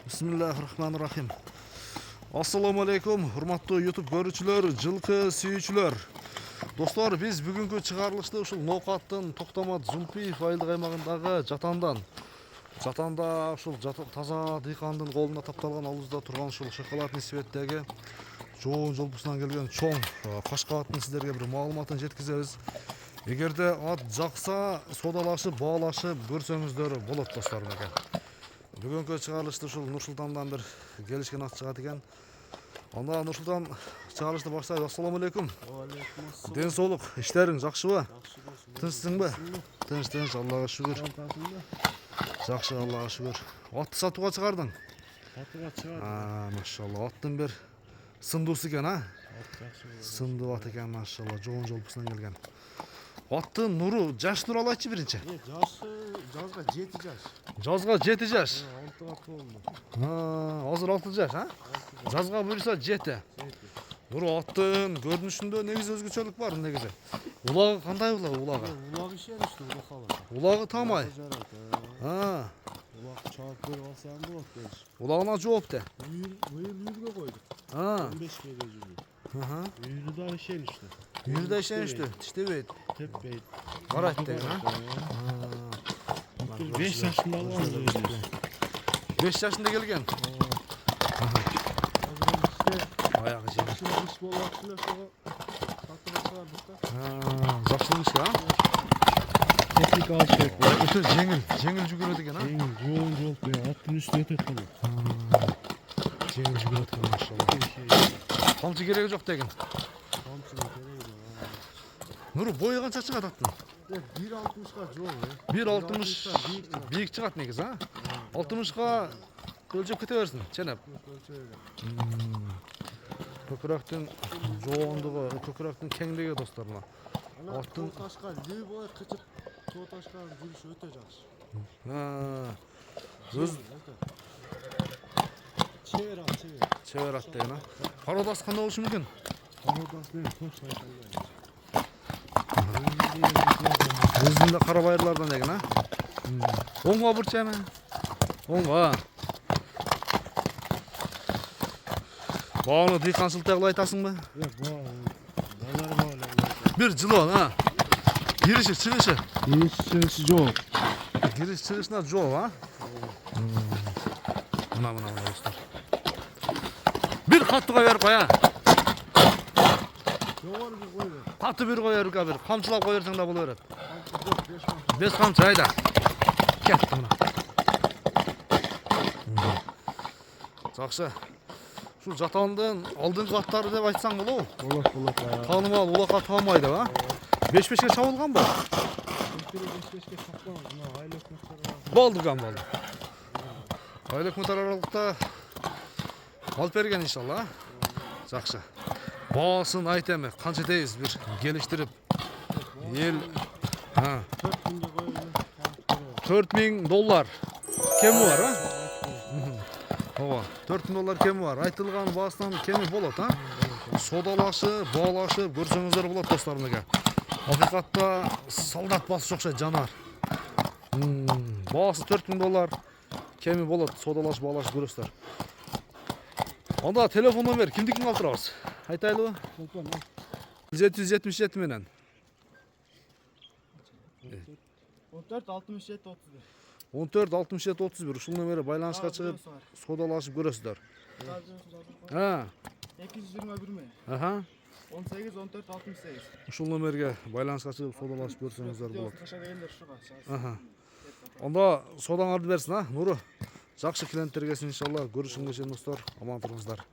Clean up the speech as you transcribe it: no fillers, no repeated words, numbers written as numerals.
Bismillahirrahmanirrahim. Assalamu alaikum, hurmatlı YouTube görүүчүлөр, жылкы сүйүүчүлөр. Достор, биз бүгүнкү чыгарылышты ушул Ноокаттын Токтомат Зулпиев айылдык аймагындагы жатанда ушул таза дыйкандын колунда тапталган алыбызда турган ушул шоколадный светтеги жоон жолпусунан келген чоң кашкааттын сиздерге бир маалыматын жеткизебиз. Эгерде ат жакса, содалашып, баалашып көрсөңүздөр болот достор экен. Бүгүнкү чыгарылышты ушул Нур-Султандан бир келишкен ат чыгат экен. Анда Нур-Султан чыгарылышты баштайбыз. Ассаламу алейкум. Ден соолук, иштериң жакшыбы? Тынчсыңбы? Тынч, Аллага шүгүр. Жакшы, Аллага шүгүр. Атты сатууга чыгардың? Сатууга чыгардым. Машалла, аттын бир сындуусу экен, а? Сындуу ат экен, машалла, жоон жолпусунан келген. Аттын нуру, жаш тууралуу айтчы биринчи. Жазга 7 жаш. Жазга 7 жаш. 6 болду. Азыр 6 жаш, а? Жазга буюрса 7. Нуру аттын көрүнүшүндө негизи өзгөчөлүк бар негизи. Улагы кандай улагы? Улагы ишеничти, улакалы. Улагы тамай. Улак чаап көрүп алсаң болот дейш. Улагына жооп де. Үйүргө койдук. 15 кг жүрү. Үйүрү да ишеничти. Үйүрү да ишеничти, тиштебейт. Теппейт. Карайт деген, а? 5 жашында алган. 5 жашында келген. Аягы жеңил. Иш болуп эле ошого сатып чыгардык да. Жакшылык иш, а? Техника алыш керек. Өтө жеңил жүгүрөт экен, а? Жоон жолп, аттын үстүнө өтөт кана. Жеңил жүгүрөт экен, машалла. Камчы кереги жок деген. Камчынын кереги жок. Нуру бою канча чыгат аттын? 1.60га жол. 1.60 бийик чыгат негизи, а? 60га өлчөп кете берсин, ченеп. Көкүрөктүн жоондугу, көкүрөктүн кеңдиги досторна. Аттын ташка любой кычып, тоо ташка жүрүшү өтө жакшы. Өз Чебер ат деген, а? Пародасы кандай болушу мүмкүн? Пародасы менен тош айталбайт. Өзүндө кара байырлардан деген, а? Оңго бурчу эми? Оңго. Бааны дыйканчылыкта кылып айтасыңбы? Жок, балар бар. Бир жылон, а? Кириши, чыгышы. Иши жок. Кириш чыгышына жол, а? Мына достор. Бир каттыга берип кой, а? Жогору кой бер. Катты бир кой берип, бир камчылап кой берсең да боло берет. Жок, 5 камчы. 5 камчы, айда. Кетти мына. Жакшы. Ушул жатандын алдыңкы аттары деп айтсаң болобу? Болот. Таанымал улакка таамай деп, а? 5-5ке чабылганбы? 5-5ке чапкан, мына айлык мыктар. Болду. Айлык мыктар аралыкта алып берген иншалла. Жакшы. Баасын айт эми, канча дейбиз бир келиштирип. Эл 4000 доллар кеми бар, а? Ооба, 4000 доллар кеми бар. Айтылган баасынан кеми болот, а? Содалашып, баалашып көрсөңүздөр болот достор менен. Акыйкатта солдат басып окшойт жанар. Баасы 4000 доллар кеми болот, содалашып, баалашып көрөсүздөр. Анда телефон номер кимдикин алып турабыз? Айтайлыбы? 777 менен. 14 67 31. 14 67 31 ушул номерге байланышка чыгып содалашып көрөсүздөр. 221 ме? 18 14 68. Ушул номерге байланышка чыгып содалашып көрсөңүздөр болот. Анда содаңарды берсин, а? Нуру. Жакшы клиенттер келсин иншалла. Көрүшүнгө чейин достор, аман туруңуздар.